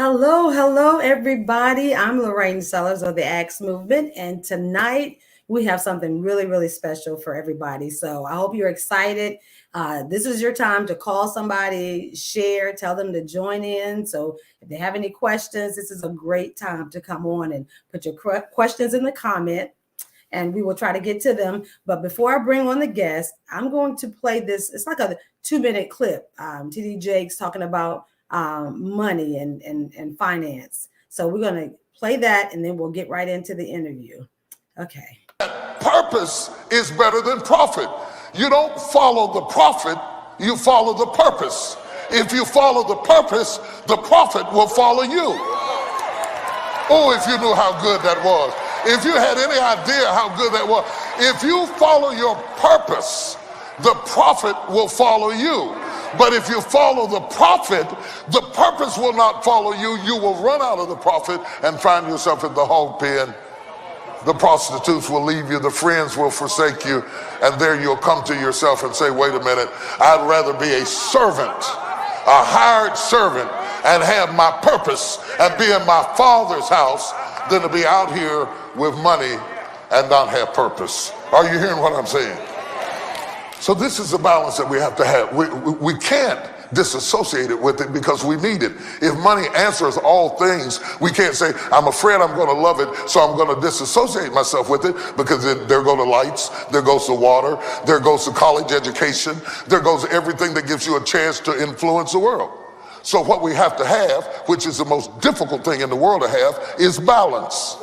Hello, everybody. I'm Lorraine Sellars of the Acts Movement, and tonight we have something really special for everybody. So I hope you're excited. This is your time to call somebody, share, tell them to join in. So if they have any questions, this is a great time to come on and put your questions in the comment, and we will try to get to them. But before I bring on the guest, I'm going to play this. It's like a 2-minute clip. TD Jakes talking about money and finance. So we're going to play that and then we'll get right into the interview. Okay. Purpose is better than profit. You don't follow the profit, you follow the purpose. If you follow the purpose, the profit will follow you. Oh, if you knew how good that was. If you had any idea how good that was. If you follow your purpose, the profit will follow you. But if you follow the profit, the purpose will not follow you. You will run out of the profit and find yourself in the hog pen. The prostitutes will leave you, the friends will forsake you, and there you'll come to yourself and say, wait a minute, I'd rather be a servant, a hired servant, and have my purpose and be in my Father's house than to be out here with money and not have purpose. Are you hearing what I'm saying? So this is the balance that we have to have. We can't disassociate it with it because we need it. If money answers all things, we can't say, I'm afraid I'm going to love it, so I'm going to disassociate myself with it, because there go the lights, there goes the water, there goes the college education, there goes everything that gives you a chance to influence the world. So what we have to have, which is the most difficult thing in the world to have, is balance.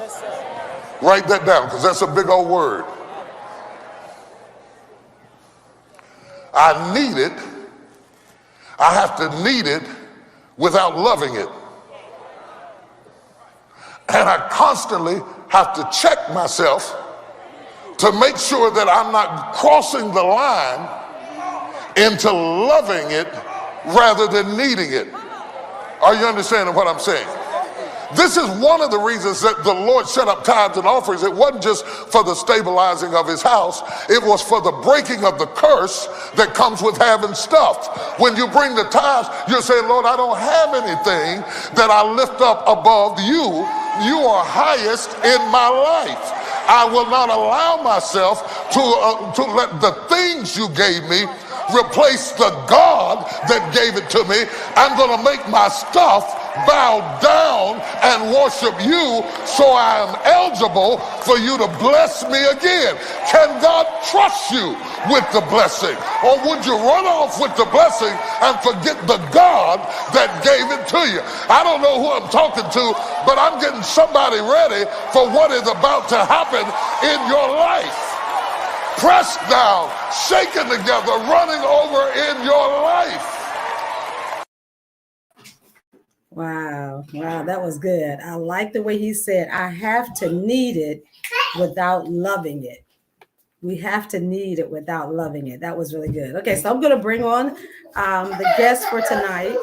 Write that down, because that's a big old word. I need it. I have to need it without loving it. And I constantly have to check myself to make sure that I'm not crossing the line into loving it rather than needing it. Are you understanding what I'm saying? This is one of the reasons that the Lord set up tithes and offerings. It wasn't just for the stabilizing of his house. It was for the breaking of the curse that comes with having stuff. When you bring the tithes, you're saying, Lord, I don't have anything that I lift up above you. You are highest in my life. I will not allow myself to let the things you gave me replace the God that gave it to me. I'm going to make my stuff bow down and worship you, so I am eligible for you to bless me again. Can God trust you with the blessing? Or would you run off with the blessing and forget the God that gave it to you? I don't know who I'm talking to, but I'm getting somebody ready for what is about to happen in your life. Pressed down, shaken together, running over in your life. Wow, that was good. I like the way he said, I have to need it without loving it. We have to need it without loving it. That was really good. Okay, so I'm going to bring on the guest for tonight.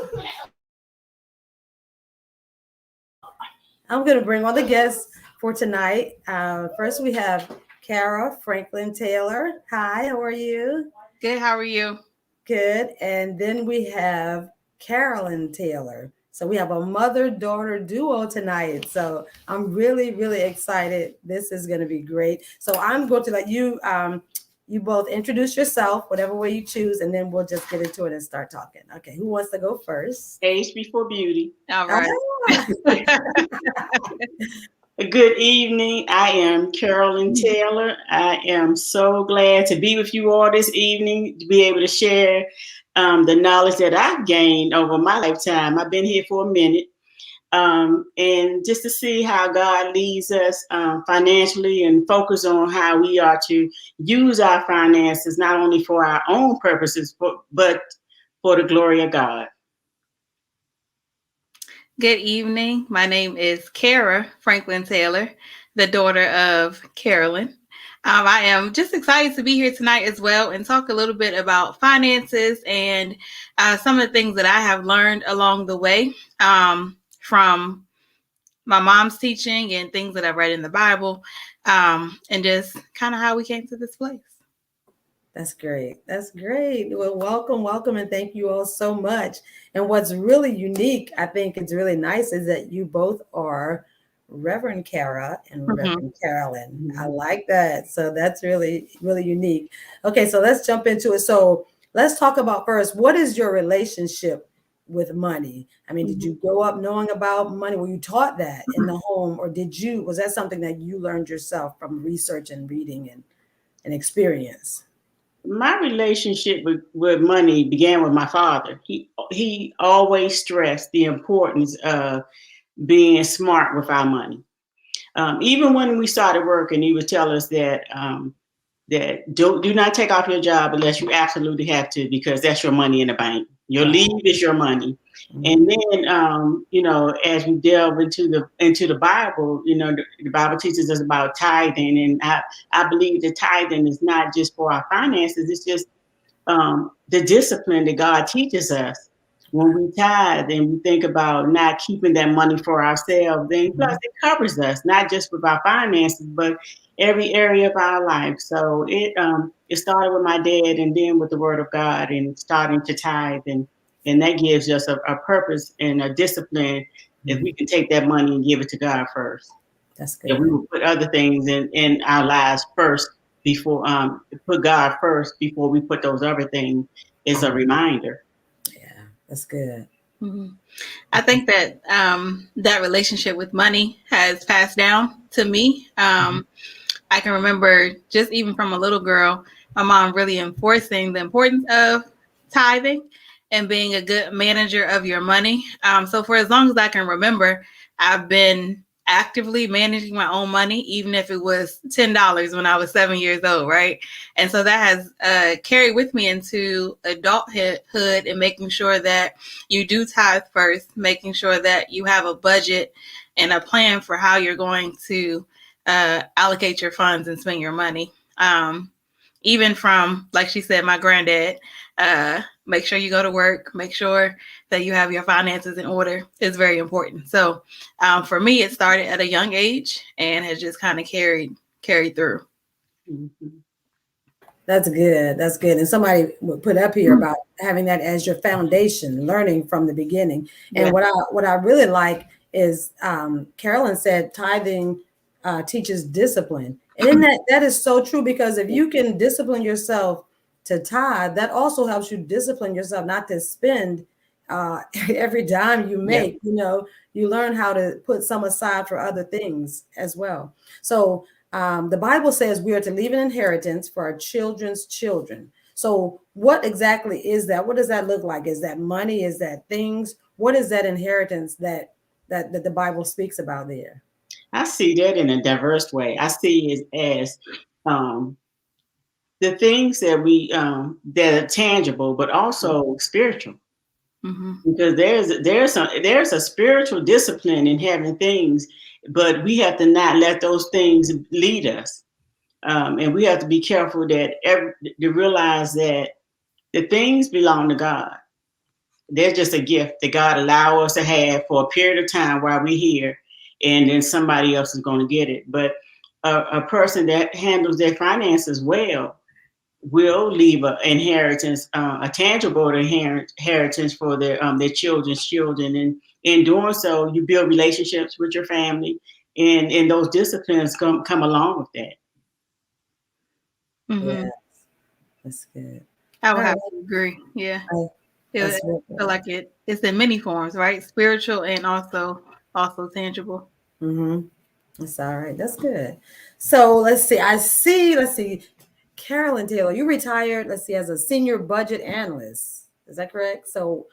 First, we have Carolyn Taylor. Hi, how are you? Good, how are you? Good. And then we have Carolyn Taylor. So we have a mother-daughter duo tonight. So I'm really excited. This is going to be great. So I'm going to let you you both introduce yourself, whatever way you choose, and then we'll just get into it and start talking. Okay, who wants to go first? Age before beauty. All right. Good evening. I am Carolyn Taylor. I am so glad to be with you all this evening, to be able to share the knowledge that I've gained over my lifetime. I've been here for a minute. And just to see how God leads us financially, and focus on how we are to use our finances, not only for our own purposes, but for the glory of God. Good evening. My name is Carolyn Taylor, the daughter of Carolyn. I am just excited to be here tonight as well and talk a little bit about finances and some of the things that I have learned along the way from my mom's teaching and things that I've read in the Bible, and just kind of how we came to this place. That's great. That's great. Well, welcome, and thank you all so much. And what's really unique, I think it's really nice, is that you both are Reverend Kara and Mhm. Reverend Carolyn. I Mhm. like that. So that's really, really unique. Okay, so let's jump into it. So let's talk about first, what is your relationship with money? I mean, did you grow up knowing about money? Were you taught that in the home, or was that something that you learned yourself from research and reading and experience? My relationship with money began with my father. He always stressed the importance of being smart with our money. Even when we started working, he would tell us that do not take off your job unless you absolutely have to, because that's your money in the bank. Your Wow. leave is your money. Mhm. And then, as we delve into the Bible, the Bible teaches us about tithing, and I believe that tithing is not just for our finances; it's just the discipline that God teaches us when we tithe and we think about not keeping that money for ourselves. And plus, it covers us not just with our finances, but every area of our life. So it started with my dad, and then with the Word of God, and starting to tithe, and that gives us a purpose and a discipline if we can take that money and give it to God first. That's That we good. will put other things in our lives first before put God first before we put those other things is a reminder. Yeah, that's good. Mhm. I think that that relationship with money has passed down to me. I can remember just even from a little girl, my mom really enforcing the importance of tithing and being a good manager of your money. So for as long as I can remember, I've been actively managing my own money, even if it was $10 when I was 7 years old, right? And so that has carried with me into adulthood and making sure that you do tithe first, making sure that you have a budget and a plan for how you're going to allocate your funds and spend your money. Even from, like she said, my granddad, make sure you go to work, make sure that you have your finances in order is very important. So for me, it started at a young age and has just kind of carried through. Mm-hmm. That's good. That's good. And somebody would put up here about having that as your foundation, learning from the beginning. Yeah. And what I really like is Carolyn said tithing teaches discipline. And in that is so true, because if you can discipline yourself to tithe, that also helps you discipline yourself not to spend every dime you Yeah. make. You learn how to put some aside for other things as well. So the Bible says we are to leave an inheritance for our children's children. So, what exactly is that? What does that look like? Is that money? Is that things? What is that inheritance that the Bible speaks about there? I see that in a diverse way. I see it as um, the things that are tangible, but also spiritual. Mm-hmm. Because there's a spiritual discipline in having things, but we have to not let those things lead us. And we have to be careful to realize that the things belong to God. They're just a gift that God allow us to have for a period of time while we're here, and then somebody else is going to get it. But a person that handles their finances well will leave an inheritance, a tangible inheritance for their children's children, and in doing so, you build relationships with your family, and those disciplines come along with that. Yeah, Mm-hmm. that's good. I All would right. have to agree. Yeah. That's real I feel good. like it's in many forms, right? Spiritual and also tangible. Mm-hmm. That's all right. That's good. So let's see. Let's see. Carolyn Taylor, you retired, let's see, as a senior budget analyst. Is that correct? So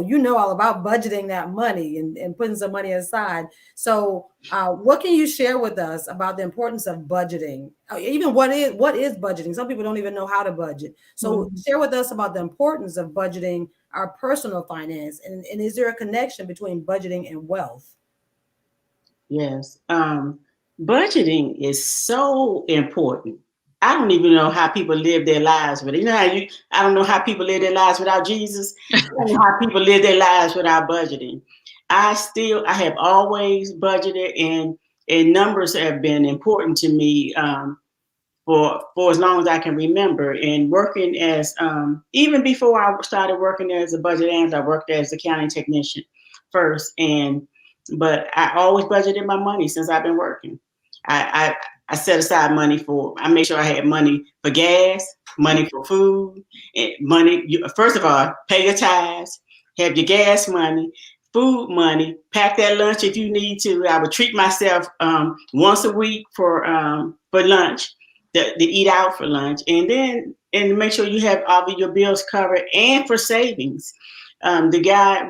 you know all about budgeting that money and putting some money aside. So what can you share with us about the importance of budgeting? Even what is budgeting? Some people don't even know how to budget. So Mhm. share with us about the importance of budgeting our personal finance. And is there a connection between budgeting and wealth? Yes. Budgeting is so important. I don't even know how people live their lives, but I don't know how people live their lives without Jesus. I don't know how people live their lives without budgeting. I have always budgeted, and numbers have been important to me. for as long as I can remember. And working as even before I started working as a budget analyst, I worked as a accounting technician first. But I always budgeted my money since I've been working. I set aside money I made sure I had money for gas, money for food, and money. First of all, pay your tithes, have your gas money, food money, pack that lunch if you need to. I would treat myself once a week for lunch, to eat out for lunch, and make sure you have all of your bills covered, and for savings. The guy,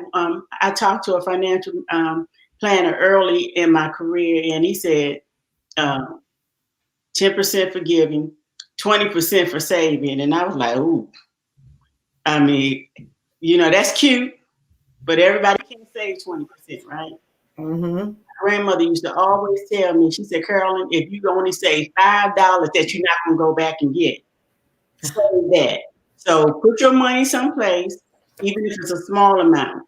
I talked to a financial planner early in my career, and he said 10% for giving, 20% for saving. And I was like, ooh, I mean, that's cute, but everybody can't save 20%, right? Mm-hmm. My grandmother used to always tell me, she said, Carolyn, if you only save $5 that you're not going to go back and get, save that. So put your money someplace, even if it's a small amount,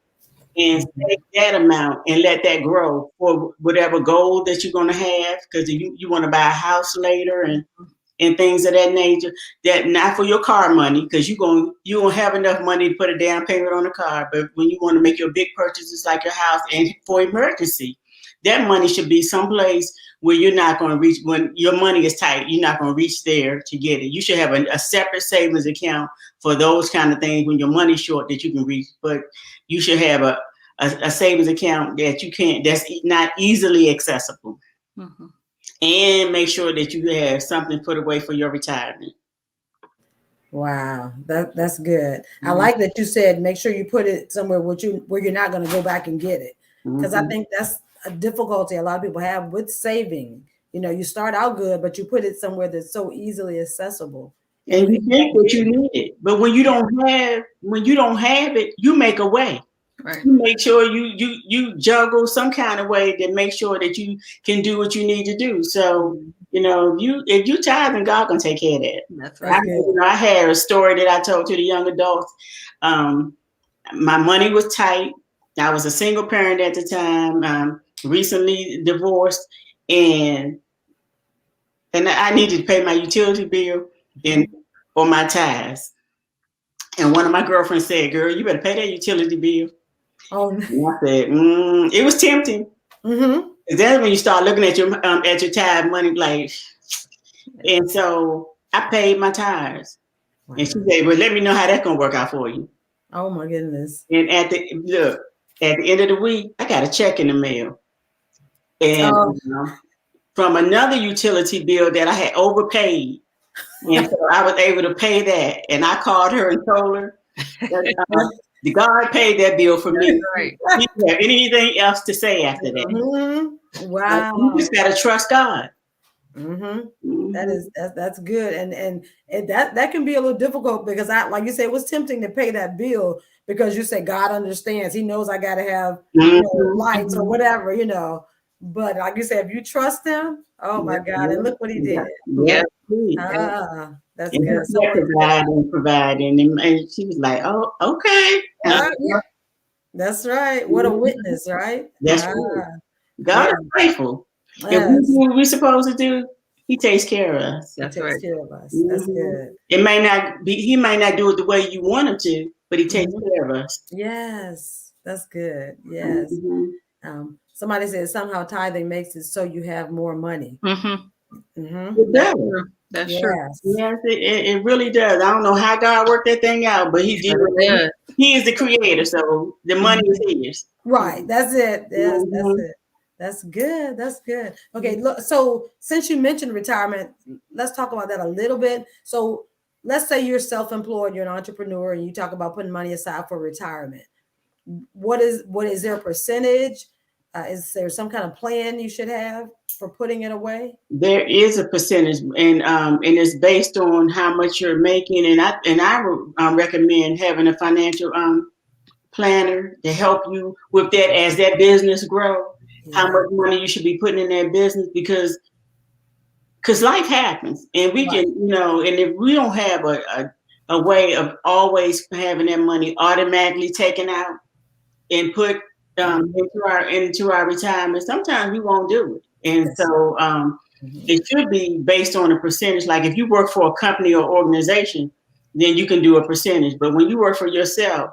and save that amount and let that grow for whatever goal that you're going to have, because you want to buy a house later and things of that nature. That not for your car money, because you won't have enough money to put a down payment on a car, but when you want to make your big purchases like your house and for emergency, that money should be someplace where you're not going to reach. When your money is tight, you're not going to reach there to get it. You should have a separate savings account for those kind of things when your money's short that you can reach, but you should have a savings account that's not easily accessible. Mm-hmm. And make sure that you have something put away for your retirement. Wow, that's good. I like that you said make sure you put it somewhere where you're not going to go back and get it, because I think that's a difficulty a lot of people have with saving. You start out good, but you put it somewhere that's so easily accessible. And you think that you need it, but when you don't have it, you make a way. Right. You make sure you juggle some kind of way to make sure that you can do what you need to do. So, if you tithe, God can take care of that. That's right. I had a story that I told to the young adults. My money was tight. I was a single parent at the time, recently divorced, and I needed to pay my utility bill or my tithes. And one of my girlfriends said, "Girl, you better pay that utility bill." Oh, and I said, it was tempting. Mm-hmm. That's when you start looking at your tithe money, like, and so I paid my tithes. Wow. And she said, "Well, let me know how that's gonna work out for you." Oh my goodness! And at the end of the week, I got a check in the mail, and from another utility bill that I had overpaid, and so I was able to pay that. And I called her and told her that, God paid that bill for me. Right. You don't have anything else to say after that. Mm-hmm. Wow. You just gotta trust God. Mm-hmm. That's good, and that can be a little difficult, because like you said, it was tempting to pay that bill because you say God understands. He knows I got to have lights or whatever, But like you said, if you trust Him, oh my God! And look what He did. Yeah. That's and good. So providing, and she was like, "Oh, okay." Yeah. That's right. What a witness, right? That's right. God is faithful. Yes. If we do what we're supposed to do, He takes care of us. He takes care of us. That's good. He might not do it the way you want Him to, but He takes care of us. Yes, that's good. Yes. Somebody said somehow tithing makes it so you have more money. It does. That's true. Yes, it really does. I don't know how God worked that thing out, but He did. He is the creator, so the money is His. Right. That's it. Yes, that's it. That's good. That's good. Okay. Look, so since you mentioned retirement, let's talk about that a little bit. So let's say you're self-employed, you're an entrepreneur, and you talk about putting money aside for retirement. What is there a percentage? Is there some kind of plan you should have for putting it away? There is a percentage, and it's based on how much you're making. And I would recommend having a financial planner to help you with that as that business grows. Yeah. How much money you should be putting in that business, because life happens, and we can, and if we don't have a way of always having that money automatically taken out and put into our retirement, sometimes we won't do it. And so It should be based on a percentage. Like if you work for a company or organization, then you can do a percentage. But when you work for yourself,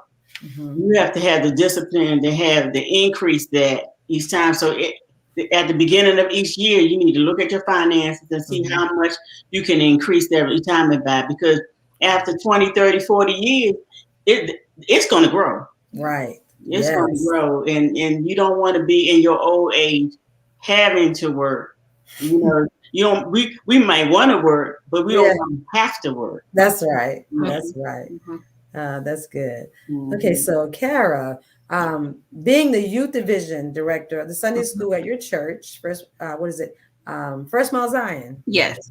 you have to have the discipline to have the increase that each time. So at the beginning of each year, you need to look at your finances and see how much you can increase their retirement by. Because after 20, 30, 40 years, it's going to grow. Right. It's going to grow. And you don't want to be in your old age having to work. You know, we might want to work, but we don't want to have to work. That's right. That's right. That's good. Okay, so Kara, being the youth division director of the Sunday school at your church, First Mount Zion. Yes.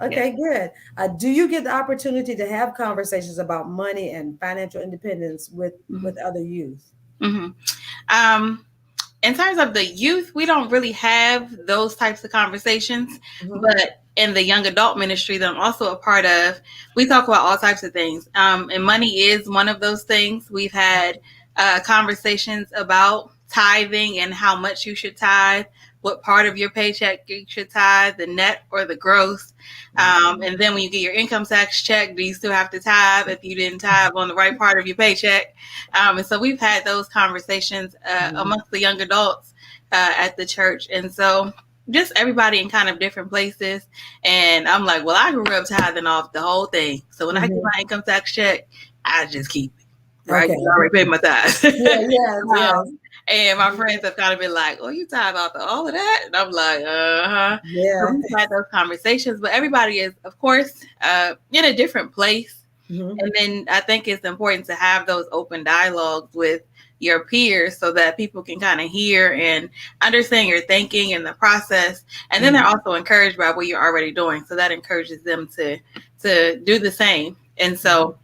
Okay, good. Do you get the opportunity to have conversations about money and financial independence with other youth? In terms of the youth, we don't really have those types of conversations, but in the young adult ministry that I'm also a part of, we talk about all types of things. And money is one of those things. We've had conversations about tithing and how much you should tithe, what part of your paycheck you should tithe, the net or the gross. And then when you get your income tax check, do you still have to tithe if you didn't tithe on the right part of your paycheck? And so we've had those conversations amongst the young adults at the church. And so just everybody in kind of different places. And I'm like, well, I grew up tithing off the whole thing. So when I get my income tax check, I just keep it. Right? I already paid my tithe. And my friends have kind of been like, oh, you tithe off all of that? And I'm like, Yeah. So we've had those conversations, but everybody is, of course, in a different place. And then I think it's important to have those open dialogues with your peers so that people can kind of hear and understand your thinking and the process. And then they're also encouraged by what you're already doing. So that encourages them to do the same. And so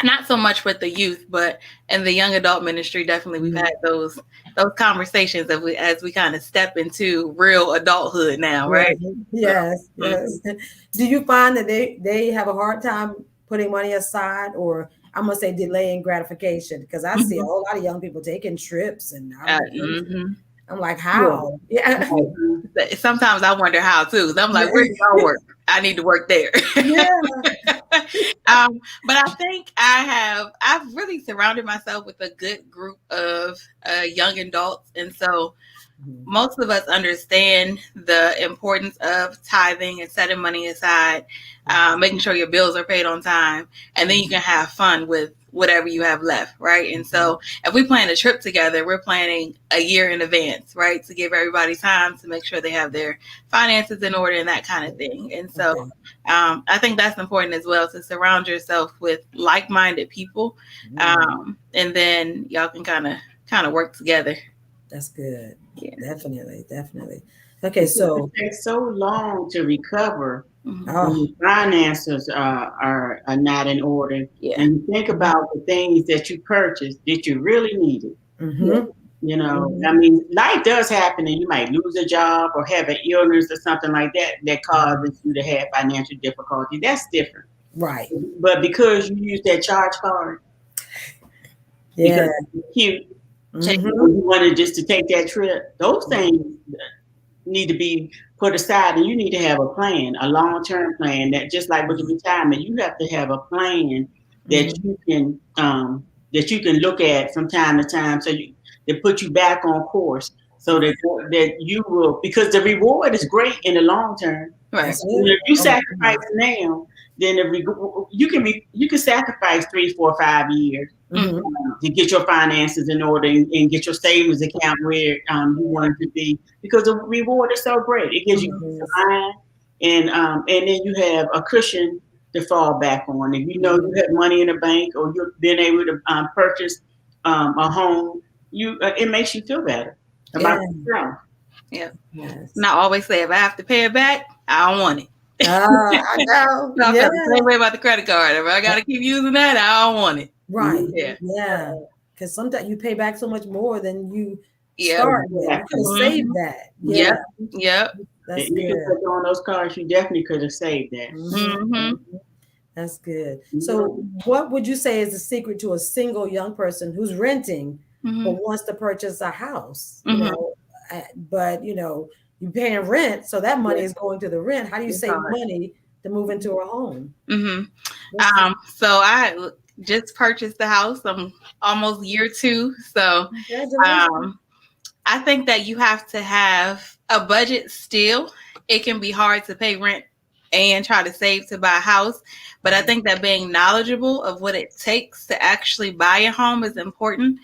not so much with the youth, but in the young adult ministry, definitely we've had those conversations as we kind of step into real adulthood now, right? Yes. Do you find that they have a hard time putting money aside, or I'm gonna say delaying gratification? Because I see a whole lot of young people taking trips, and I'm like, how? Sometimes I wonder how too. I'm like, where do y'all work? I need to work there. But I think I've really surrounded myself with a good group of young adults. And so most of us understand the importance of tithing and setting money aside, making sure your bills are paid on time, and then you can have fun with whatever you have left, right? And so if we plan a trip together, we're planning a year in advance, right? To give everybody time to make sure they have their finances in order and that kind of thing. And so I think that's important as well, to surround yourself with like-minded people. And then y'all can kind of work together. That's good. Yeah. Definitely. Okay, so it takes so long to recover when finances are not in order. And you think about the things that you purchased. Did you really need it? You know, I mean, life does happen, and you might lose a job or have an illness or something like that causes you to have financial difficulty. That's different, right? But because you use that charge card, because it's cute. You wanted just to take that trip, those things need to be put aside, and you need to have a plan, a long-term plan. That just like with the retirement, you have to have a plan that you can look at from time to time, so they put you back on course, so that you will, because the reward is great in the long term. Right. So if you sacrifice now, then you can sacrifice 3, 4, 5 years to get your finances in order and get your savings account where you want it to be, because the reward is so great. It gives you peace of mind, and then you have a cushion to fall back on. If you know you have money in the bank, or you've been able to purchase a home, it makes you feel better about yourself. Yeah. And I always say, if I have to pay it back, I don't want it. I know. I feel the same way about the credit card. If I got to keep using that, I don't want it. Right. Yeah. Because sometimes you pay back so much more than you start with. You could have saved that. Yep. That's good. You could put on those cards. You definitely could have saved that. That's good. So what would you say is the secret to a single young person who's renting but wants to purchase a house? You know, but you're paying rent, so that money is going to the rent. How do you It's save hard. money to move into a home? So I just purchased the house. I'm almost year 2. So Congratulations. I think that you have to have a budget still. It can be hard to pay rent and try to save to buy a house. But I think that being knowledgeable of what it takes to actually buy a home is important.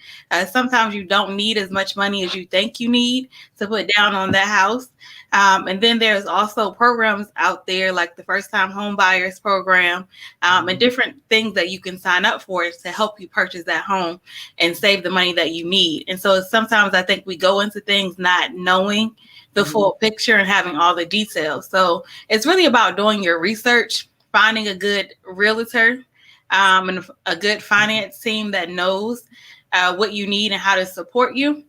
Sometimes you don't need as much money as you think you need to put down on that house. And then there's also programs out there like the First Time Home Buyers Program, and different things that you can sign up for to help you purchase that home and save the money that you need. And so sometimes I think we go into things not knowing the full picture and having all the details. So it's really about doing your research, finding a good realtor, and a good finance team that knows what you need and how to support you.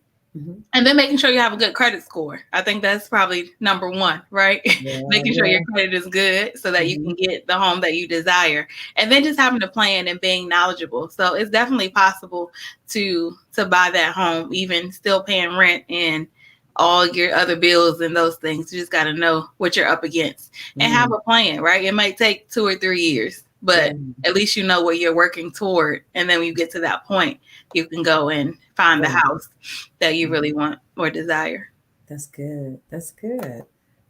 And then making sure you have a good credit score. I think that's probably number 1, right? Making sure your credit is good so that you can get the home that you desire. And then just having a plan and being knowledgeable. So it's definitely possible to buy that home, even still paying rent and all your other bills and those things. You just got to know what you're up against and have a plan, right? It might take 2 or 3 years, but at least you know what you're working toward. And then when you get to that point, you can go and find the house that you really want or desire. That's good. That's good.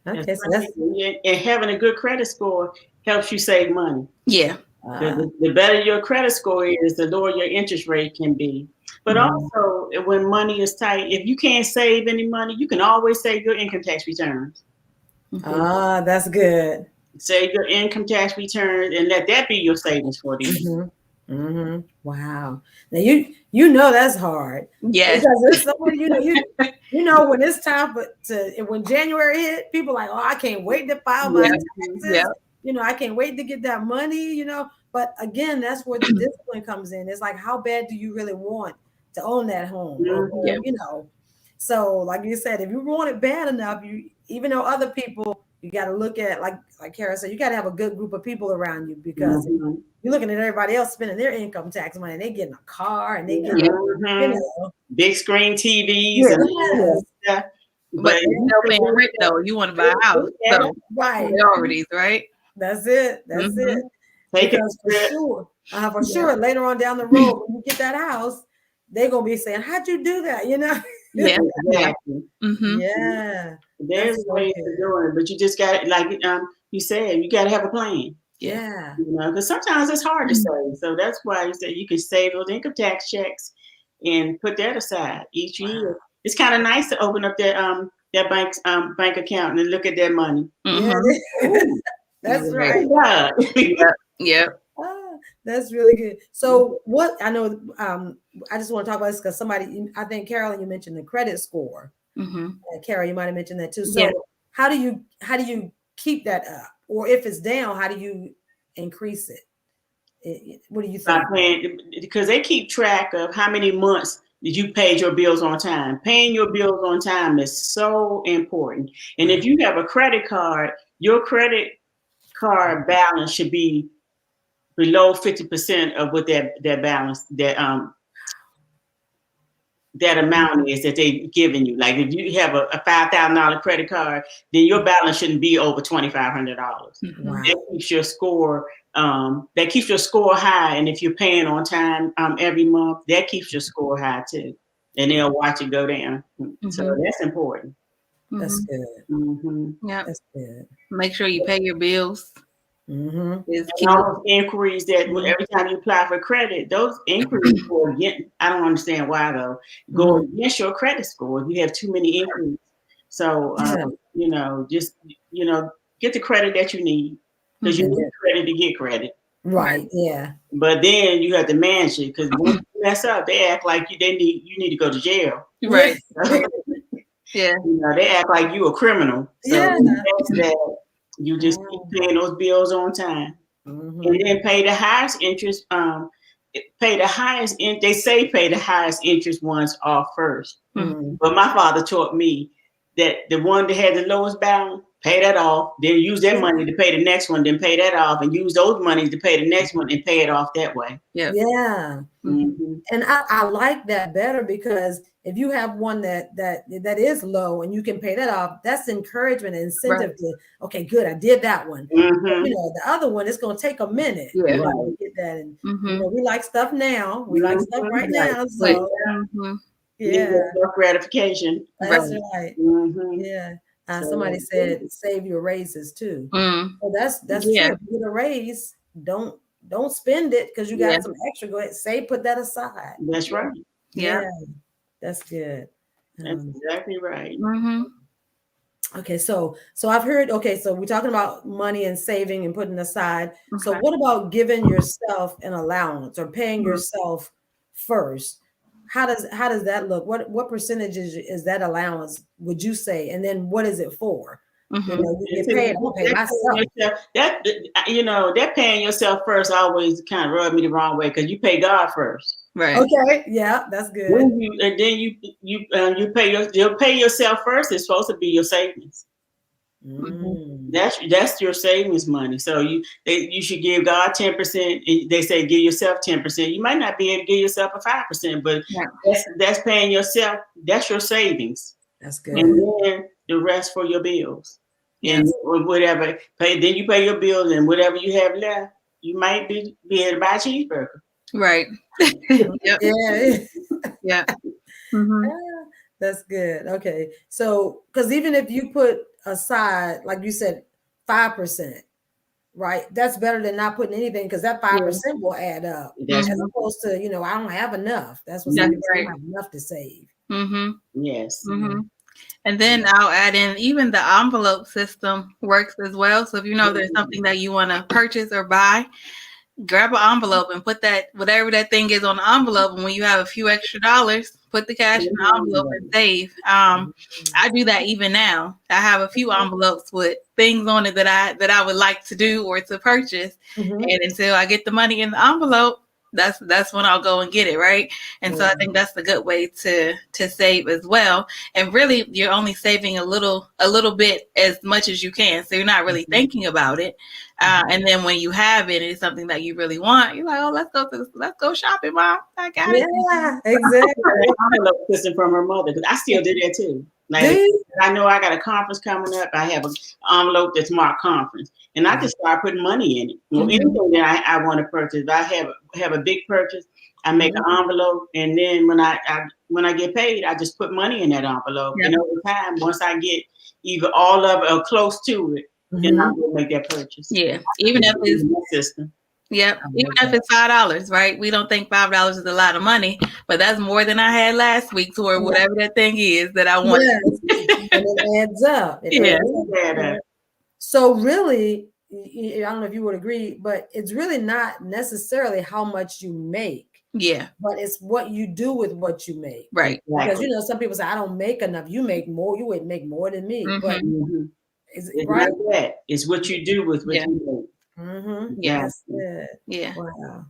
Okay, That's so right. And having a good credit score helps you save money. Yeah. The better your credit score is, the lower your interest rate can be. But also, when money is tight, if you can't save any money, you can always save your income tax returns. That's good. Save your income tax returns and let that be your savings for the year. Wow. Now you know that's hard. Yes. Because it's someone you know when it's time when January hit, people are like, oh, I can't wait to file my taxes. I can't wait to get that money. But again, that's where the discipline comes in. It's like, how bad do you really want to own that home? So like you said, if you want it bad enough, even though other people, you got to look at, like Kara said, you got to have a good group of people around you, because you're looking at everybody else spending their income tax money, and they getting a car and they getting big screen TVs. But you're still paying rent though. You want to buy a house, so priorities, right? That's it. That's it. Because for sure, later on down the road, when you get that house, they're gonna be saying, "How'd you do that?" Yeah, exactly. Yeah. There's ways to do it, but you just got, like you said, you got to have a plan. Yeah. Because sometimes it's hard to save. So that's why you said you can save those income tax checks and put that aside each year. It's kind of nice to open up that bank account and look at that money. That's right. Yep. That's really good. So what I know, I just want to talk about this because I think Carolyn, you mentioned the credit score. Carol, you might have mentioned that too. So how do you keep that up, or if it's down, how do you increase it? What do you think? Because they keep track of how many months did you pay your bills on time. Paying your bills on time is so important. And if you have a credit card, your credit card balance should be below 50% of what that balance, that amount is that they've given you. Like if you have a $5,000 credit card, then your balance shouldn't be over $2,500. Wow. That keeps your score. That keeps your score high, and if you're paying on time every month, that keeps your score high too. And they'll watch it go down. So that's important. That's good. Yeah, that's good. Make sure you pay your bills. And all those inquiries that every time you apply for credit, those inquiries go against, I don't understand why though, go against your credit score if you have too many inquiries. So, just, get the credit that you need, because you need credit to get credit. Right. Yeah. But then you have to manage it, because when you mess up, they act like you need to go to jail. Right. Yeah. They act like you a criminal. So that you just keep paying those bills on time, and then pay the highest interest. They say pay the highest interest ones off first. But my father taught me that the one that had the lowest balance, pay that off, then use that money to pay the next one, then pay that off, and use those monies to pay the next one and pay it off that way. Yeah. Yeah. Mm-hmm. And I like that better, because if you have one that is low and you can pay that off, that's encouragement and incentive to, okay, good, I did that one. Mm-hmm. But, you know, the other one, it's going to take a minute Yeah. to get that. And you know, we like stuff now. We like stuff right now. So yeah, Gratification. That's right. Mm-hmm. Yeah. Somebody said save your raises too. Well, that's true. If you get a raise, don't spend it because you got some extra. Go ahead, put that aside. That's right. Yeah. That's good. That's exactly right. Okay, so I've heard. Okay, so we're talking about money and saving and putting aside. So what about giving yourself an allowance or paying yourself first? How does that look? What percentage is that allowance, would you say? And then what is it for? You know, you get paid. I'll pay myself. That paying yourself first always kind of rubbed me the wrong way, because you pay God first. Right. Okay. Yeah, that's good. And then you pay yourself first. It's supposed to be your savings. That's your savings money. So you should give God 10%. They say give yourself 10%. You might not be able to give yourself a 5%, but that's paying yourself. That's your savings. That's good. And then the rest for your bills. And whatever. Then you pay your bills, and whatever you have left, you might be able to buy a cheeseburger. Right. Yeah. That's good. Okay. So, because even if you put aside, like you said, 5%, right? That's better than not putting anything, because that 5% will add up. As opposed to, you know, I don't have enough. That's what some people say, I don't have enough to save. Yes. And then I'll add in, even the envelope system works as well. So if you know there's something that you want to purchase or buy, grab an envelope and put that, whatever that thing is on the envelope. And when you have a few extra dollars, put the cash in the envelope and save. I do that even now. I have a few envelopes with things on it that I would like to do or to purchase. And until I get the money in the envelope, that's when I'll go and get it, right? And so I think that's a good way to save as well. And really, you're only saving a little bit, as much as you can. So you're not really thinking about it. And then when you have it, it's something that you really want. You're like, oh, let's go shopping, Mom. I got it. Yeah, exactly. Envelope system from her mother, because I still do that too. Like, I know I got a conference coming up. I have an envelope that's marked conference, and I just start putting money in it. Well, anything that I want to purchase, if I have a big purchase, I make an envelope, and then when I get paid, I just put money in that envelope. And over time, once I get either all of it or close to it, then I'm gonna make that purchase. Yeah, even if it's system. Yep. Even if it's $5, right? We don't think $5 is a lot of money, but that's more than I had last week, or whatever that thing is that I want. Yes. And it adds up. Adds up. So really, I don't know if you would agree, but it's really not necessarily how much you make. Yeah. But it's what you do with what you make. Right. Because, you know, some people say, I don't make enough. You make more. You would make more than me. But it's right. Like that. It's what you do with what you make. Yes. Yeah. Wow.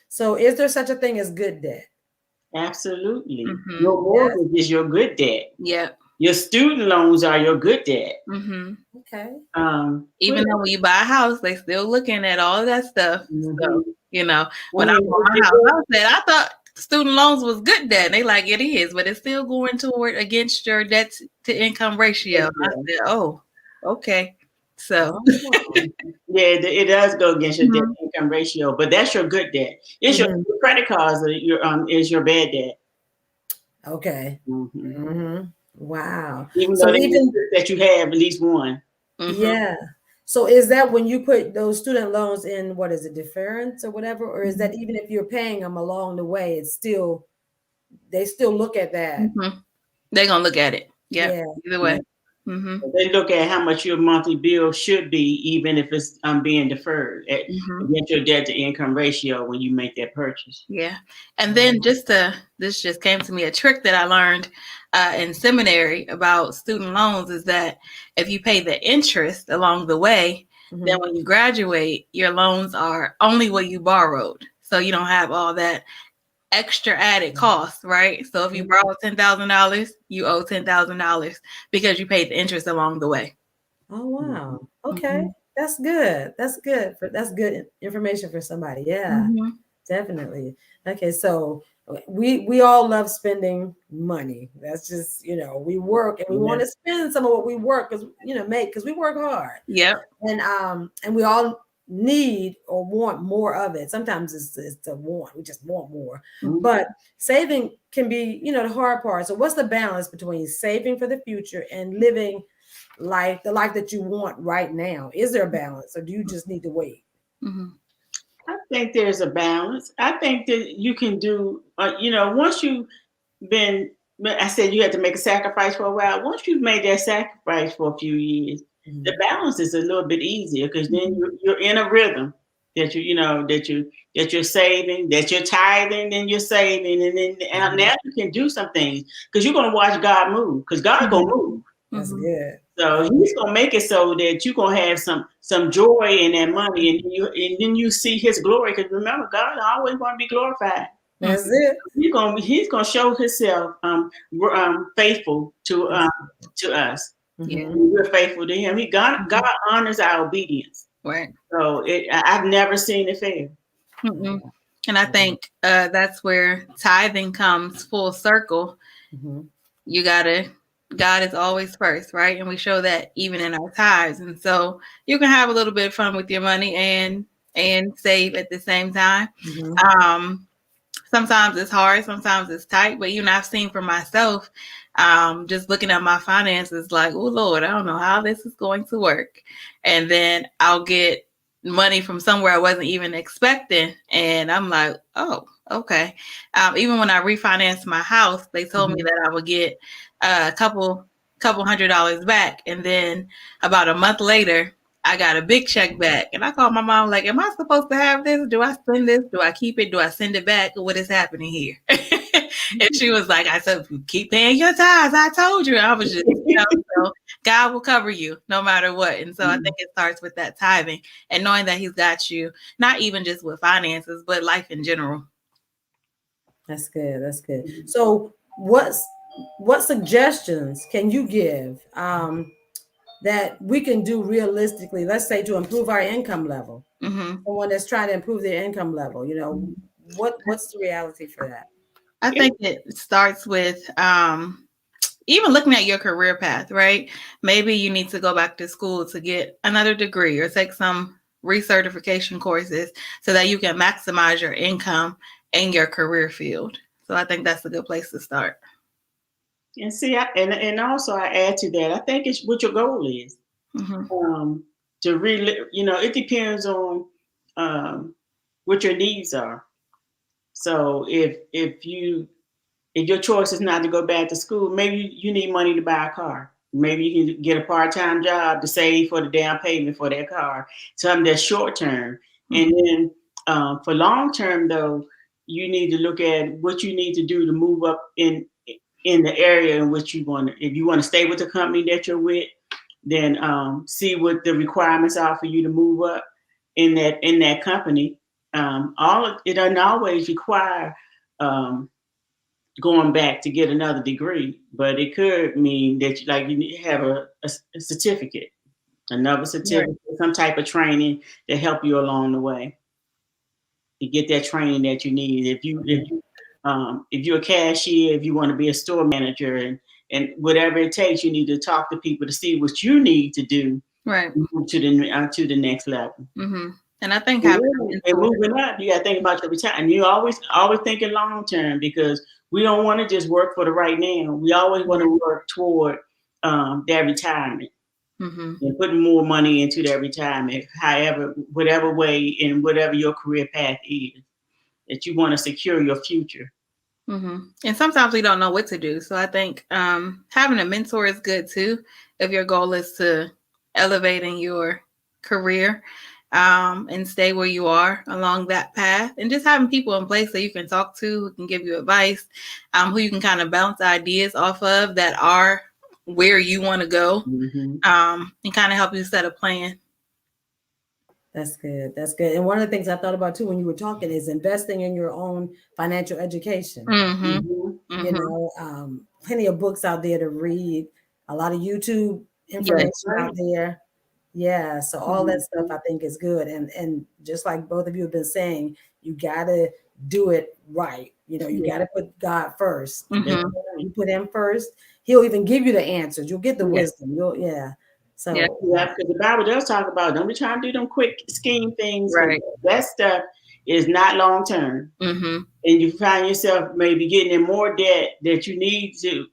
So is there such a thing as good debt? Absolutely. Your mortgage is your good debt. Yeah. Your student loans are your good debt. Okay. Even though when you buy a house, they still looking at all of that stuff. So, you know, when I bought my house, I thought student loans was good debt. They like, it is, but it's still going toward against your debt to income ratio. I said, oh, okay. So it does go against your debt to income ratio, but that's your good debt. It's your credit cards is your bad debt. Okay. Wow. Even though that you have at least one. Yeah. So is that when you put those student loans in, what is it, deference or whatever, or is that even if you're paying them along the way, it's still, they still look at that? They're gonna look at it. Yeah. Either way. They look at how much your monthly bill should be, even if it's being deferred against your debt to income ratio when you make that purchase. Yeah. And then this just came to me, a trick that I learned in seminary about student loans is that if you pay the interest along the way, then when you graduate, your loans are only what you borrowed. So you don't have all that extra added cost, right? So if you borrow $10,000, you owe $10,000 because you paid the interest along the way. Oh wow. Okay. Mhm. That's good. That's good. That's good information for somebody. Yeah, Mhm. definitely. Okay, so we all love spending money. That's just, we work and we want Yeah. to spend some of what we work because make because we work hard. Yep. And we all need or want more of it. Sometimes it's a want. We just want more. Mhm. But saving can be, the hard part. So what's the balance between saving for the future and living the life that you want right now? Is there a balance, or do you just need to wait? Mhm. I think there's a balance. I think that you can do, once you've been, I said you had to make a sacrifice for a while. Once you've made that sacrifice for a few years, the Mhm. balance is a little bit easier because then Mhm. you're in a rhythm that that you're saving, that you're tithing, and you're saving, and then and Mhm. now you can do some things because you're gonna watch God move because God's gonna Mhm. move. That's Mhm. good. So he's gonna make it so that you're gonna have some joy in that money, and then you see His glory. Because remember, God always want to be glorified. That's it. He's gonna show Himself faithful to us. Yeah. Mhm. We're faithful to Him. God Mhm. honors our obedience. Right. So I've never seen it fail. Mm-mm. And I think that's where tithing comes full circle. Mhm. You gotta, God is always first, right? And we show that even in our tithes. And so you can have a little bit of fun with your money and save at the same time. Mhm. Um, Sometimes it's hard, sometimes it's tight, but I've seen for myself, just looking at my finances, like, oh Lord, I don't know how this is going to work. And then I'll get money from somewhere I wasn't even expecting. And I'm like, oh, okay. Even when I refinanced my house, they told me Mhm. that I would get a couple $100 back. And then about a month later, I got a big check back. And I called my mom, like, am I supposed to have this? Do I spend this? Do I keep it? Do I send it back? What is happening here? And she was like, I said, keep paying your tithes. I told you. I was just, so God will cover you no matter what. And so I think it starts with that tithing and knowing that He's got you, not even just with finances, but life in general. That's good. That's good. So, what suggestions can you give that we can do realistically? Let's say to improve our income level. Mm-hmm. Someone that's trying to improve their income level. What's the reality for that? I think it starts with even looking at your career path, right? Maybe you need to go back to school to get another degree or take some recertification courses so that you can maximize your income in your career field. So I think that's a good place to start. And see, and also I add to that. I think it's what your goal is. Mm-hmm. To really, it depends on um, what your needs are. So if your choice is not to go back to school, maybe you need money to buy a car. Maybe you can get a part-time job to save for the down payment for that car. Something that's short term. And Mm-hmm. then for long term, though, you need to look at what you need to do to move up in the area in which you want to. If you want to stay with the company that you're with, then see what the requirements are for you to move up in that company. It doesn't always require going back to get another degree, but it could mean that you have a certificate, another Right. certificate, some type of training to help you along the way to get that training that you need. If you're a cashier, if you want to be a store manager, and whatever it takes, you need to talk to people to see what you need to do Right. to the next level. Mm-hmm. And I think having a And mentor. moving up, you got to think about your retirement. You always thinking long term because we don't want to just work for the right now. We always want to work toward that retirement Mm-hmm. and putting more money into that retirement, however, whatever way and whatever your career path is that you want to secure your future. Mm-hmm. And sometimes we don't know what to do. So I think having a mentor is good too if your goal is to elevate in your career and stay where you are along that path. And just having people in place that you can talk to, who can give you advice, who you can kind of bounce ideas off of that are where you want to go, Mm-hmm. and kind of help you set a plan. That's good. That's good. And one of the things I thought about too when you were talking is investing in your own financial education. Mm-hmm. Mm-hmm. You Mm-hmm. know, plenty of books out there to read, a lot of YouTube information right. out there. Yeah, so all that stuff Mhm. I think is good. And just like both of you have been saying, you gotta do it right. You know, you Yeah, gotta put God first. that's Mm-hmm. You right. put him first, he'll even give you the answers. You'll get the Yeah. wisdom. You'll yeah. Yeah. So Yeah, because the Bible does talk about don't be trying to do them quick scheme things because Right. that stuff is not long term. Mm-hmm. And you find yourself maybe getting in more debt that you need to,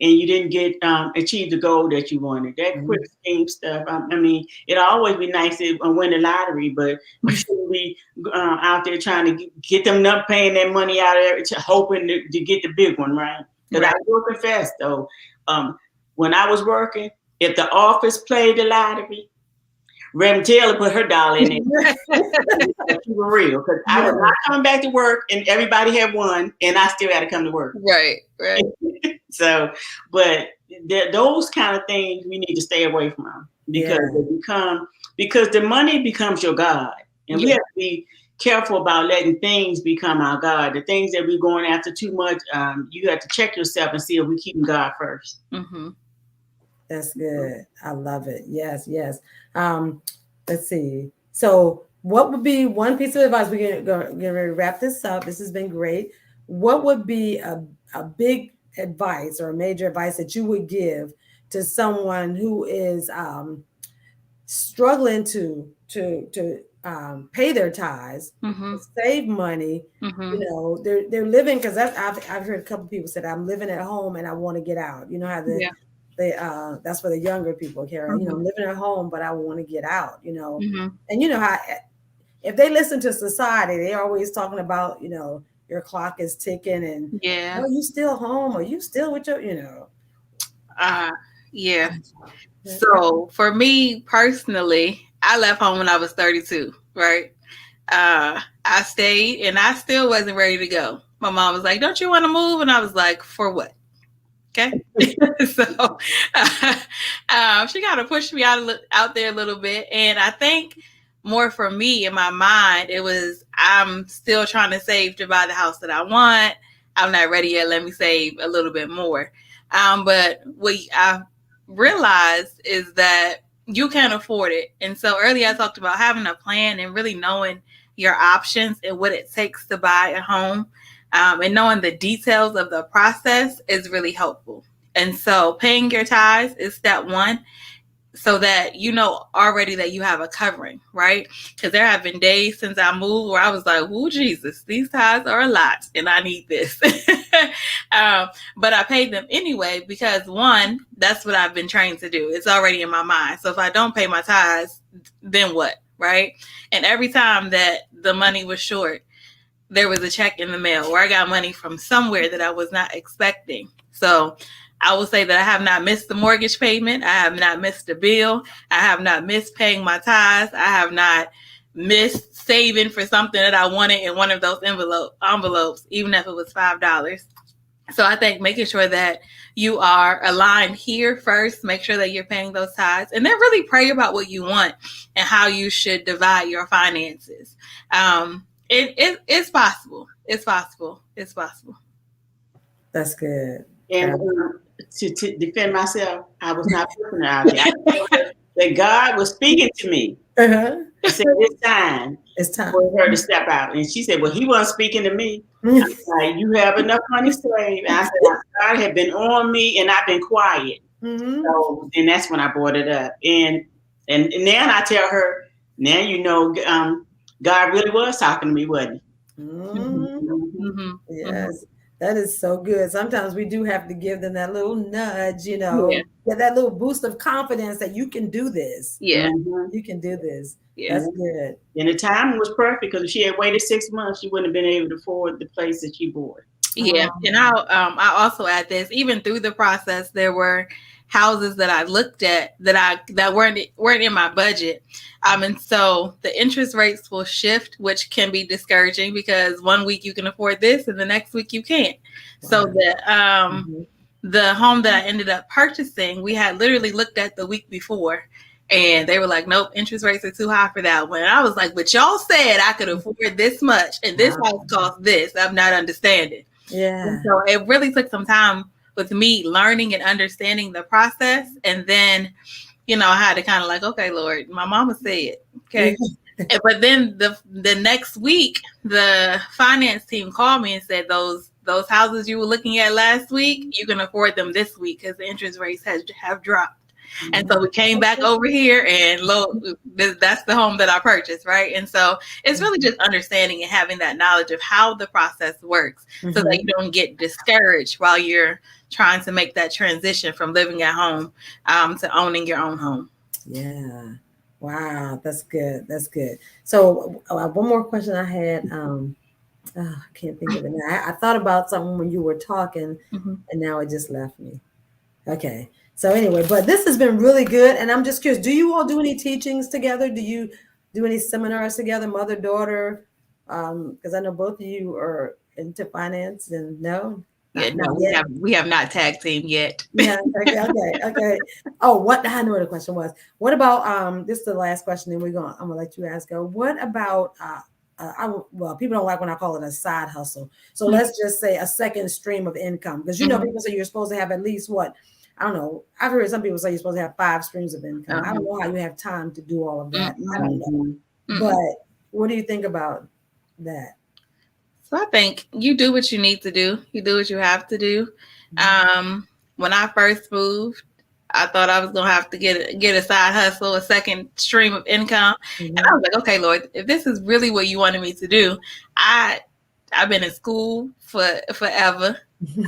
and you didn't get achieve the goal that you wanted. That quick scheme stuff. I mean, it'll always be nice to win the lottery, but you shouldn't be out there trying to get them not paying that money out there, hoping to get the big one, right? Because Right. I will confess though, when I was working, if the office played the lottery, Reverend Taylor put her dollar in it. Keep it real, because I was not coming back to work, and everybody had won, and I still had to come to work. Right. Right. So, but those kind of things we need to stay away from because yeah. they become because the money becomes your God, and we Yeah. have to be careful about letting things become our God. The things that we're going after too much, you have to check yourself and see if we're keeping God first. Mm-hmm. That's good. I love it. Yes, yes. Let's see. So, what would be one piece of advice? We're going to wrap this up. This has been great. What would be a big advice or a major advice that you would give to someone who is struggling to pay their tithes, Mm-hmm. to save money? Mm-hmm. You know, they're living because I've heard a couple people said, I'm living at home and I want to get out. You know how Yeah. that's for the younger people, Karen. You know, I'm living at home, but I want to get out, you know. Mm-hmm. And you know how if they listen to society, they're always talking about, you know, your clock is ticking and Yeah. you still home or you still with your, you know. Yeah. So for me personally, I left home when I was 32, right? I stayed and I still wasn't ready to go. My mom was like, "Don't you want to move?" And I was like, "For what?" Okay. So she got to push me out there a little bit. And I think more for me in my mind, it was I'm still trying to save to buy the house that I want. I'm not ready yet. Let me save a little bit more. But what I realized is that you can afford it. And so earlier I talked about having a plan and really knowing your options and what it takes to buy a home. And knowing the details of the process is really helpful. And so paying your tithes is step one, so that you know already that you have a covering, right? Because there have been days since I moved where I was like, "Oh Jesus, these tithes are a lot, and I need this." But I paid them anyway because one, that's what I've been trained to do. It's already in my mind. So if I don't pay my tithes, then what, right? And every time that the money was short, there was a check in the mail or I got money from somewhere that I was not expecting. So I will say that I have not missed the mortgage payment. I have not missed a bill. I have not missed paying my tithes. I have not missed saving for something that I wanted in one of those envelopes, even if it was $5. So I think making sure that you are aligned here first, make sure that you're paying those tithes, and then really pray about what you want and how you should divide your finances. It's possible. It's possible. It's possible. That's good. And to defend myself, I was not putting it out there. I told her that God was speaking to me. Uh-huh. He said, it's time for her to step out. And she said, well, he wasn't speaking to me. I was like, you have enough money saved. And I said, God had been on me and I've been quiet. Mm-hmm. So, and that's when I brought it up. And now I tell her, now you know, God really was talking to me, wasn't he? Mm-hmm. Mm-hmm. Yes. That is so good. Sometimes we do have to give them that little nudge, you know, Yeah. that little boost of confidence that you can do this. Yeah. You can do this. Yeah. That's good. And the timing was perfect because if she had waited 6 months, she wouldn't have been able to afford the place that she bought. Yeah. And I also add this, even through the process, there were houses that I looked at that weren't in my budget. And so the interest rates will shift, which can be discouraging because one week you can afford this and the next week you can't. Wow. So the home that I ended up purchasing, we had literally looked at the week before and they were like, nope, interest rates are too high for that one. And I was like, but y'all said I could afford this much and this house costs this. I'm not understanding. Yeah. And so it really took some time with me learning and understanding the process. And then, I had to kind of like, okay, Lord, my mama said, okay. But then the next week, the finance team called me and said, those houses you were looking at last week, you can afford them this week because the interest rates have dropped. And so we came back over here, and that's the home that I purchased, right? And so it's really just understanding and having that knowledge of how the process works, so that you don't get discouraged while you're trying to make that transition from living at home to owning your own home. Yeah. Wow, that's good. That's good. So one more question I had. I can't think of it now. I thought about something when you were talking, and now it just left me. Okay. So anyway, but this has been really good. And I'm just curious, do you all do any teachings together? Do you do any seminars together, mother, daughter? Because I know both of you are into finance, and no? Yeah, no, we have not tag team yet. Yeah, okay. Oh, I know what the question was. What about this is the last question, and I'm gonna let you ask go. What about people don't like when I call it a side hustle. So let's just say a second stream of income, because people say you're supposed to have at least what? I don't know. I've heard some people say you're supposed to have 5 streams of income. I don't know how you have time to do all of that. I don't know. But what do you think about that? So I think you do what you need to do. You do what you have to do. When I first moved, I thought I was going to have to get a side hustle, a second stream of income. And I was like, okay, Lord, if this is really what you wanted me to do, I've been in school forever.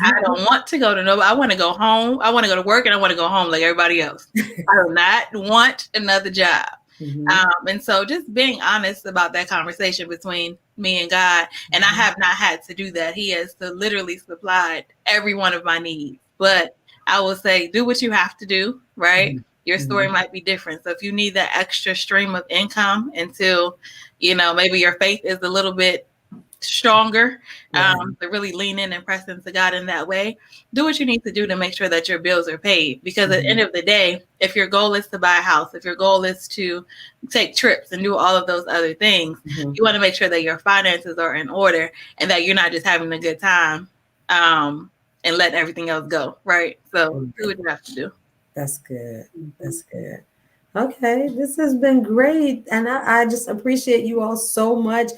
I don't want to go to nobody. I want to go home. I want to go to work, and I want to go home like everybody else. I do not want another job. And so just being honest about that conversation between me and God, and I have not had to do that. He has literally supplied every one of my needs. But I will say, do what you have to do, right? Your story might be different. So if you need that extra stream of income until, maybe your faith is a little bit stronger, to really lean in and press into God in that way, do what you need to do to make sure that your bills are paid. Because at the end of the day, if your goal is to buy a house, if your goal is to take trips and do all of those other things, you want to make sure that your finances are in order and that you're not just having a good time and letting everything else go, right? So do what you have to do. That's good. That's good. Okay, this has been great. And I just appreciate you all so much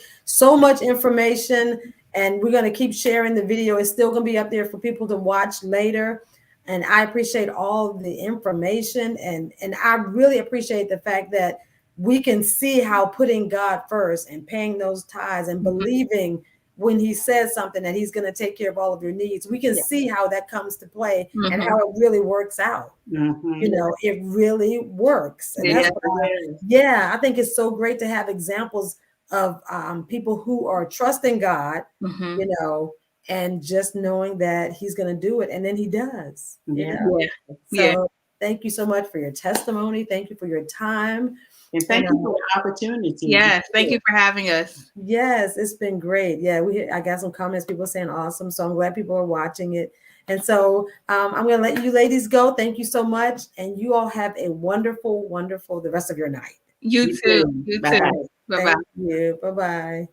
information. And we're going to keep sharing the video. It's still going to be up there for people to watch later. And I appreciate all the information. And I really appreciate the fact that we can see how putting God first and paying those tithes and believing when he says something that he's going to take care of all of your needs, we can see how that comes to play and how it really works out. It really works. And I think it's so great to have examples of people who are trusting God, and just knowing that he's going to do it. And then he does. So thank you so much for your testimony. Thank you for your time. And thank you for the opportunity. Yes, thank you for having us. Yes, it's been great. Yeah, I got some comments, people saying awesome. So I'm glad people are watching it. And so I'm going to let you ladies go. Thank you so much. And you all have a wonderful, wonderful the rest of your night. You too. Bye. Bye-bye. Thank you. Bye-bye.